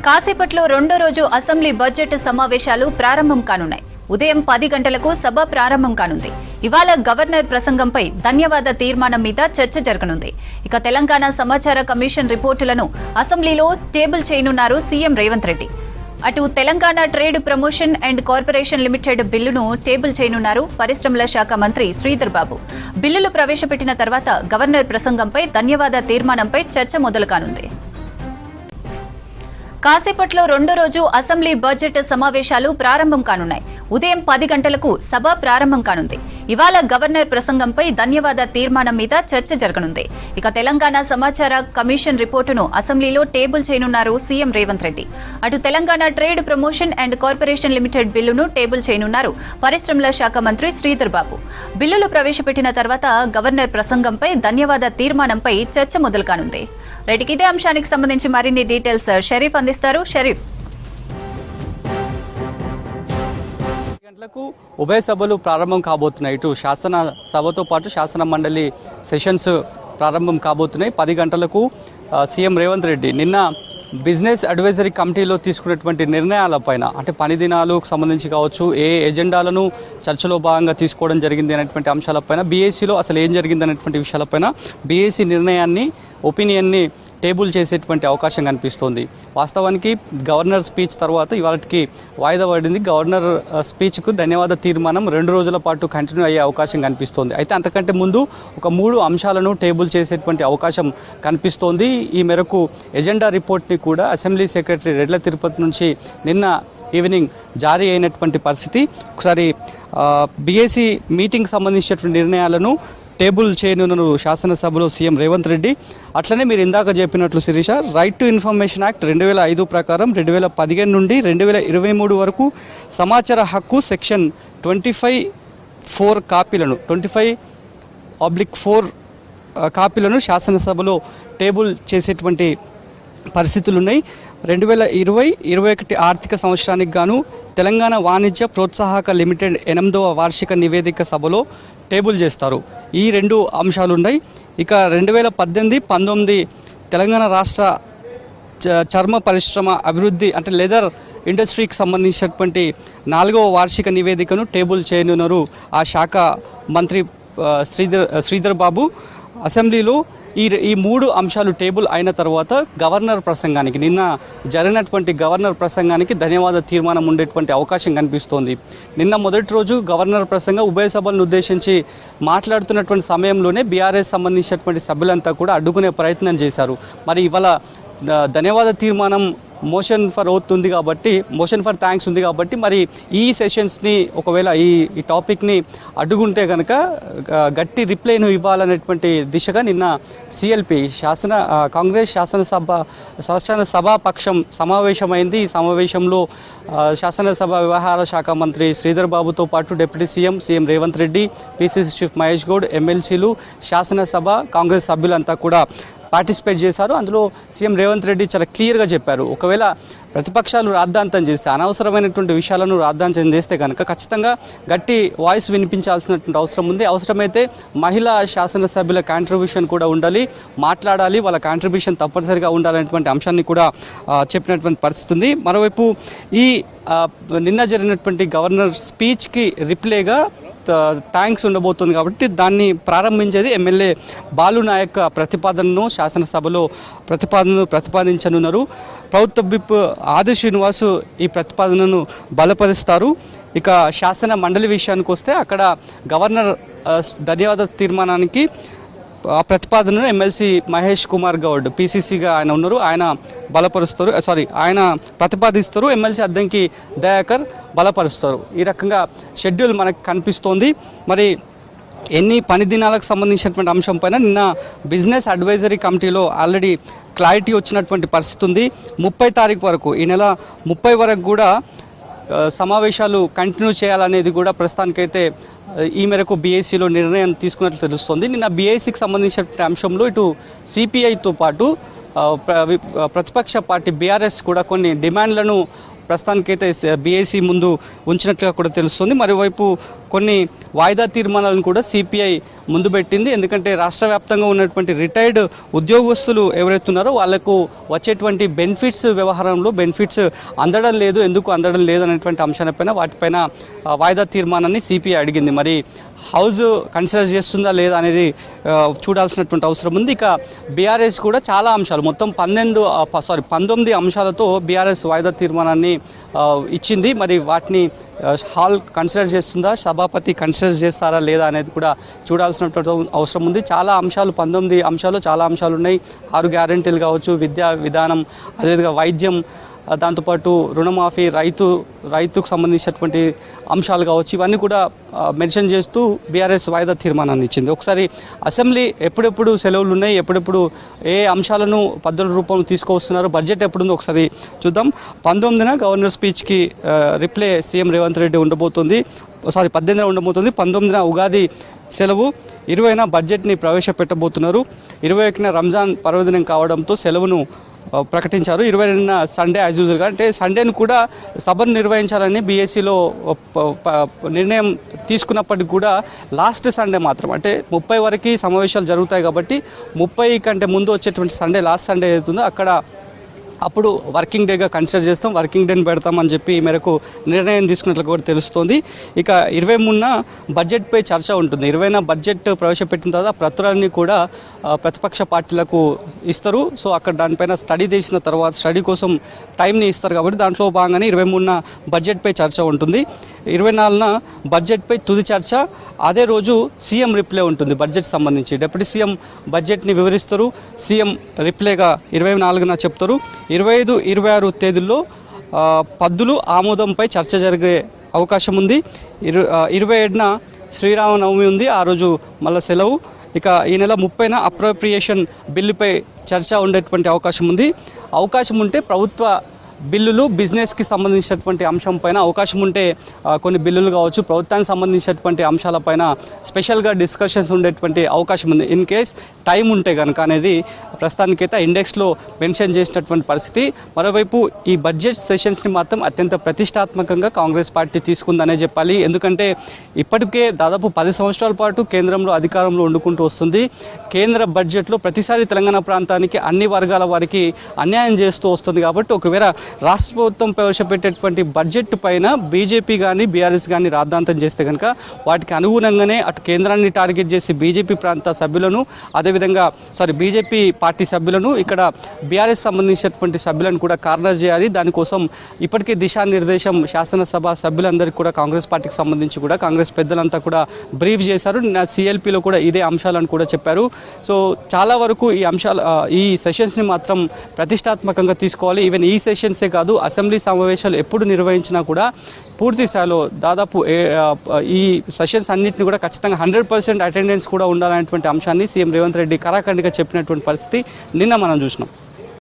కాసేపట్లో రెండో రోజు అసెంబ్లీ బడ్జెట్ సమావేశాలు ప్రారంభం కానున్నాయి. ఉదయం 10 గంటలకు సభ ప్రారంభం కానుంది. ఇవాళ గవర్నర్ ప్రసంగంపై ధన్యవాద తీర్మానం మీద చర్చ జరగనుంది. ఇక తెలంగాణ సమాచార కమిషన్ రిపోర్టులను అసెంబ్లీలో టేబుల్ చేయనున్నారు సీఎం రేవంత్ రెడ్డి. అటు Telangana trade promotion and corporation limited బిల్లును టేబుల్ చేయనున్నారు పరిశ్రమల శాఖ మంత్రి శ్రీధర్ బాబు. బిల్లులు ప్రవేశపెట్టిన తర్వాత గవర్నర్ ప్రసంగంపై ధన్యవాద తీర్మానంపై చర్చ మొదలు కానుంది. కాసేపట్లో రెండో రోజు అసెంబ్లీ బడ్జెట్ సమావేశాలు ప్రారంభం కానున్నాయి. ఉదయం 10 గంటలకు సభ ప్రారంభం కానుంది. ఇవాళ గవర్నర్ ప్రసంగంపై ధన్యవాద తీర్మానం మీద చర్చ జరగనుంది. ఇక తెలంగాణ సమాచార కమిషన్ రిపోర్టును అసెంబ్లీలో టేబుల్ చేయనున్నారు సీఎం రేవంత్ రెడ్డి. అటు Telangana trade promotion and corporation limited బిల్లును టేబుల్ చేయనున్నారు పరిశ్రమల శాఖ మంత్రి శ్రీధర్ బాబు. బిల్లులు ప్రవేశపెట్టిన తర్వాత గవర్నర్ ప్రసంగంపై ధన్యవాద తీర్మానంపై చర్చ మొదలు కానుంది. రైట్, ఇదే అంశానికి సంబంధించి మరిన్ని డీటెయిల్స్ షరీఫ్ అందిస్తారు. షరీఫ్, గంటలకు ఉభయ సభలు ప్రారంభం కాబోతున్నాయి. ఇటు శాసన సభతో పాటు శాసన మండలి సెషన్స్ ప్రారంభం కాబోతున్నాయి. 10 గంటలకు సీఎం రేవంత్ రెడ్డి నిన్న బిజినెస్ అడ్వైజరీ కమిటీలో తీసుకున్నటువంటి నిర్ణయాలపైన, అంటే పని దినాలకు సంబంధించి కావచ్చు, ఏ ఎజెండాలను చర్చలో భాగంగా తీసుకోవడం జరిగింది అనేటువంటి అంశాలపైన, బీఏసీలో అసలు ఏం జరిగింది అనేటువంటి విషయాలపైన బీఏసీ నిర్ణయాన్ని, ఒపీనియన్ని టేబుల్ చేసేటువంటి అవకాశం కనిపిస్తోంది. వాస్తవానికి గవర్నర్ స్పీచ్ తర్వాత ఇవాళకి వాయిదా పడింది. గవర్నర్ స్పీచ్కు ధన్యవాద తీర్మానం 2 రోజుల పాటు కంటిన్యూ అయ్యే అవకాశం కనిపిస్తోంది. అయితే అంతకంటే ముందు ఒక 3 అంశాలను టేబుల్ చేసేటువంటి అవకాశం కనిపిస్తోంది. ఈ మేరకు ఎజెండా రిపోర్ట్ని కూడా అసెంబ్లీ సెక్రటరీ రెడ్ల తిరుపతి నుంచి నిన్న ఈవినింగ్ జారీ అయినటువంటి పరిస్థితి. ఒకసారి బీఏసీ మీటింగ్ సంబంధించినటువంటి నిర్ణయాలను టేబుల్ చేయనున్నారు శాసనసభలో సీఎం రేవంత్ రెడ్డి. అట్లనే మీరు ఇందాక చెప్పినట్లు Sirisha, right to information act 2005 ప్రకారం 2015 నుండి 2023 వరకు సమాచార హక్కు సెక్షన్ 25(4) కాపీలను 25/4 కాపీలను శాసనసభలో టేబుల్ చేసేటువంటి పరిస్థితులున్నాయి. 2020-21 ఆర్థిక సంవత్సరానికి గాను తెలంగాణ వాణిజ్య ప్రోత్సాహక లిమిటెడ్ 8వ వార్షిక నివేదిక సభలో టేబుల్ చేస్తారు. ఈ 2 అంశాలు ఉన్నాయి. ఇక 2018-19 తెలంగాణ రాష్ట్ర చర్మ పరిశ్రమ అభివృద్ధి, అంటే లెదర్ ఇండస్ట్రీకి సంబంధించినటువంటి 4వ వార్షిక నివేదికను టేబుల్ చేయనున్నారు ఆ శాఖ మంత్రి శ్రీధర్ బాబు. అసెంబ్లీలో ఈ 3 అంశాలు టేబుల్ అయిన తర్వాత గవర్నర్ ప్రసంగానికి, నిన్న జరిగినటువంటి గవర్నర్ ప్రసంగానికి ధన్యవాద తీర్మానం ఉండేటువంటి అవకాశం కనిపిస్తోంది. నిన్న మొదటి రోజు గవర్నర్ ప్రసంగం ఉభయ సభలను ఉద్దేశించి మాట్లాడుతున్నటువంటి సమయంలోనే బీఆర్ఎస్ సంబంధించినటువంటి సభ్యులంతా కూడా అడ్డుకునే ప్రయత్నం చేశారు. మరి ఇవాళ ధన్యవాద తీర్మానం మోషన్ ఫర్ ఓత్ ఉంది కాబట్టి, మోషన్ ఫర్ థ్యాంక్స్ ఉంది కాబట్టి, మరి ఈ సెషన్స్ని ఒకవేళ ఈ టాపిక్ని అడ్డుకుంటే కనుక గట్టి రిప్లైను ఇవ్వాలనేటువంటి దిశగా నిన్న సిఎల్పి కాంగ్రెస్ శాసనసభా పక్షం సమావేశమైంది. ఈ సమావేశంలో శాసనసభ వ్యవహార శాఖ మంత్రి శ్రీధర్ బాబుతో పాటు deputy CM Revanth Reddy, PCC chief Mahesh Goud, ఎమ్మెల్సీలు, శాసనసభ కాంగ్రెస్ సభ్యులంతా కూడా పార్టిసిపేట్ చేశారు. అందులో సీఎం రేవంత్ రెడ్డి చాలా క్లియర్గా చెప్పారు, ఒకవేళ ప్రతిపక్షాలు రాద్ధాంతం చేస్తే, అనవసరమైనటువంటి విషయాలను రాద్ధాంతం చేస్తే కనుక ఖచ్చితంగా గట్టి వాయిస్ వినిపించాల్సినటువంటి అవసరం ఉంది. అవసరమైతే మహిళా శాసనసభ్యుల కాంట్రిబ్యూషన్ కూడా ఉండాలి, మాట్లాడాలి, వాళ్ళ కాంట్రిబ్యూషన్ తప్పనిసరిగా ఉండాలనేటువంటి అంశాన్ని కూడా చెప్పినటువంటి పరిస్థితి ఉంది. మరోవైపు ఈ నిన్న జరిగినటువంటి గవర్నర్ స్పీచ్కి రిప్లైగా థ్యాంక్స్ ఉండబోతుంది కాబట్టి దాన్ని ప్రారంభించేది ఎమ్మెల్యే బాలు నాయక్ ప్రతిపాదనను శాసనసభలో ప్రతిపాదించనున్నారు. ప్రభుత్వ విప్ ఆది శ్రీనివాసు ఈ ప్రతిపాదనను బలపరుస్తారు. ఇక శాసన మండలి విషయానికి వస్తే అక్కడ గవర్నర్ ధన్యవాద తీర్మానానికి ఆ ప్రతిపాదనను ఎమ్మెల్సీ మహేష్ కుమార్ గౌడ్, పీసీసీగా ఆయన ఉన్నారు, ఆయన బలపరుస్తారు, ఆయన ప్రతిపాదిస్తారు. ఎమ్మెల్సీ అద్దంకి దయాకర్ బలపరుస్తారు. ఈ రకంగా షెడ్యూల్ మనకు కనిపిస్తోంది. మరి ఎన్ని పని దినాలకు సంబంధించినటువంటి అంశం పైన నిన్న బిజినెస్ అడ్వైజరీ కమిటీలో ఆల్రెడీ క్లారిటీ వచ్చినటువంటి పరిస్థితి ఉంది. 30 తారీఖు వరకు, ఈ నెల 30 వరకు కూడా సమావేశాలు కంటిన్యూ చేయాలనేది కూడా ప్రస్తుతానికైతే ఈ మేరకు బీఏసీలో నిర్ణయం తీసుకున్నట్లు తెలుస్తోంది. నిన్న బీఏసీకి సంబంధించిన అంశంలో ఇటు సిపిఐతో పాటు ప్రతిపక్ష పార్టీ బీఆర్ఎస్ కూడా కొన్ని డిమాండ్లను ప్రస్తుతానికైతే బీఏసీ ముందు ఉంచినట్లుగా కూడా తెలుస్తుంది. మరోవైపు కొన్ని వాయిదా తీర్మానాలను కూడా సిపిఐ ముందు పెట్టింది. ఎందుకంటే రాష్ట్ర వ్యాప్తంగా ఉన్నటువంటి రిటైర్డ్ ఉద్యోగస్తులు ఎవరైతే ఉన్నారో వాళ్లకు వచ్చేటువంటి బెనిఫిట్స్ వ్యవహారంలో బెనిఫిట్స్ అందడం లేదు, ఎందుకు అందడం లేదు అనేటువంటి అంశాలపైన వాటిపైన వాయిదా తీర్మానాన్ని సిపిఐ అడిగింది. మరి హౌస్ కన్సిడర్ చేస్తుందా లేదా అనేది చూడాల్సినటువంటి అవసరం ఉంది. ఇక బీఆర్ఎస్ కూడా చాలా అంశాలు మొత్తం 19 అంశాలతో బీఆర్ఎస్ వాయిదా తీర్మానాన్ని ఇచ్చింది. మరి వాటిని హాల్ కన్సిడర్ చేస్తుందా, సభాపతి కన్సిడర్ చేస్తారా లేదా అనేది కూడా చూడాల్సినటువంటి అవసరం ఉంది. చాలా అంశాలు 19 అంశాలు చాలా అంశాలు ఉన్నాయి. 6 గ్యారెంటీలు కావచ్చు, విద్యా విధానం, అదేవిధంగా వైద్యం, దాంతోపాటు రుణమాఫీ, రైతుకు సంబంధించినటువంటి అంశాలు కావచ్చు, ఇవన్నీ కూడా మెన్షన్ చేస్తూ బీఆర్ఎస్ వాయిదా తీర్మానాన్ని ఇచ్చింది. ఒకసారి అసెంబ్లీ ఎప్పుడెప్పుడు సెలవులు ఉన్నాయి, ఎప్పుడెప్పుడు ఏ అంశాలను పద్ధతుల రూపంలో తీసుకువస్తున్నారు, బడ్జెట్ ఎప్పుడుందో ఒకసారి చూద్దాం. 19న గవర్నర్ స్పీచ్కి రిప్లై సీఎం రేవంత్ రెడ్డి ఉండబోతుంది. 18న ఉండబోతుంది. 19న ఉగాది సెలవు, 20న బడ్జెట్ని ప్రవేశపెట్టబోతున్నారు. 21న రంజాన్ పర్వదినం కావడంతో సెలవును ప్రకటించారు. 22న సండే యాజ్ యూజువల్గా, అంటే సండేను కూడా సభను నిర్వహించాలని బీఎస్సీలో నిర్ణయం తీసుకున్నప్పటికీ కూడా లాస్ట్ సండే మాత్రం, అంటే 30 వరకు సమావేశాలు జరుగుతాయి కాబట్టి 30 కంటే ముందు వచ్చేటువంటి సండే, లాస్ట్ సండే అవుతుందో అప్పుడు వర్కింగ్ డేగా కన్సిడర్ చేస్తాం, వర్కింగ్ డేని పెడతామని చెప్పి ఈ మేరకు నిర్ణయం తీసుకున్నట్లు కూడా తెలుస్తోంది. ఇక 23న బడ్జెట్పై చర్చ ఉంటుంది. 20న బడ్జెట్ ప్రవేశపెట్టిన తర్వాత ప్రతులన్నీ కూడా ప్రతిపక్ష పార్టీలకు ఇస్తారు. సో అక్కడ దానిపైన స్టడీ చేసిన తర్వాత స్టడీ కోసం టైంని ఇస్తారు కాబట్టి దాంట్లో భాగంగానే 23న బడ్జెట్పై చర్చ ఉంటుంది. 24న బడ్జెట్పై తుది చర్చ, అదే రోజు సీఎం రిప్లై ఉంటుంది బడ్జెట్ సంబంధించి. డిప్యూటీ సీఎం బడ్జెట్ని వివరిస్తారు, సీఎం రిప్లైగా 24న చెప్తారు. 25, 26 తేదీల్లో పద్దులు ఆమోదంపై చర్చ జరిగే అవకాశం ఉంది. 27న శ్రీరామనవమి ఉంది, ఆ రోజు మళ్ళీ సెలవు. ఇక ఈ నెల 30న అప్రోప్రియేషన్ బిల్లుపై చర్చ ఉండేటువంటి అవకాశం ఉంది. అవకాశం ఉంటే ప్రభుత్వ బిల్లులు, బిజినెస్కి సంబంధించినటువంటి అంశం పైన అవకాశం ఉంటే కొన్ని బిల్లులు కావచ్చు, ప్రభుత్వానికి సంబంధించినటువంటి అంశాలపైన స్పెషల్గా డిస్కషన్స్ ఉండేటువంటి అవకాశం ఉంది. ఇన్ కేస్ టైం ఉంటే కనుక అనేది ప్రస్తుతానికైతే ఇండెక్స్లో మెన్షన్ చేసినటువంటి పరిస్థితి. మరోవైపు ఈ బడ్జెట్ సెషన్స్ని మాత్రం అత్యంత ప్రతిష్టాత్మకంగా కాంగ్రెస్ పార్టీ తీసుకుందనే చెప్పాలి. ఎందుకంటే ఇప్పటికే దాదాపు 10 సంవత్సరాల పాటు కేంద్రంలో అధికారంలో వండుకుంటూ వస్తుంది. కేంద్ర బడ్జెట్లో ప్రతిసారి తెలంగాణ ప్రాంతానికి అన్ని వర్గాల వారికి అన్యాయం చేస్తూ వస్తుంది. కాబట్టి ఒకవేళ రాష్ట్ర ప్రభుత్వం ప్రవేశపెట్టేటువంటి బడ్జెట్ పైన బీజేపీ కానీ బీఆర్ఎస్ కానీ రాద్ధాంతం చేస్తే కనుక వాటికి అనుగుణంగానే అటు కేంద్రాన్ని టార్గెట్ చేసి బీజేపీ ప్రాంత సభ్యులను, అదేవిధంగా బీజేపీ పార్టీ సభ్యులను, ఇక్కడ బీఆర్ఎస్ సంబంధించినటువంటి సభ్యులను కూడా కార్నర్ చేయాలి. దానికోసం ఇప్పటికే దిశానిర్దేశం శాసనసభ సభ్యులందరికీ కూడా కాంగ్రెస్ పార్టీకి సంబంధించి కూడా కాంగ్రెస్ పెద్దలంతా కూడా బ్రీఫ్ చేశారు. సిఎల్పిలో కూడా ఇదే అంశాలను కూడా చెప్పారు. సో చాలా వరకు ఈ సెషన్స్ని మాత్రం ప్రతిష్టాత్మకంగా తీసుకోవాలి. ఈవెన్ ఈ సెషన్సే కాదు, అసెంబ్లీ సమావేశాలు ఎప్పుడు నిర్వహించినా కూడా పూర్తి స్థాయిలో దాదాపు ఈ సెషన్స్ అన్నింటినీ కూడా ఖచ్చితంగా 100% అటెండెన్స్ కూడా ఉండాలనేటువంటి అంశాన్ని సీఎం రేవంత్ రెడ్డి కరాఖండిగా చెప్పినటువంటి పరిస్థితి నిన్న మనం చూసినాం.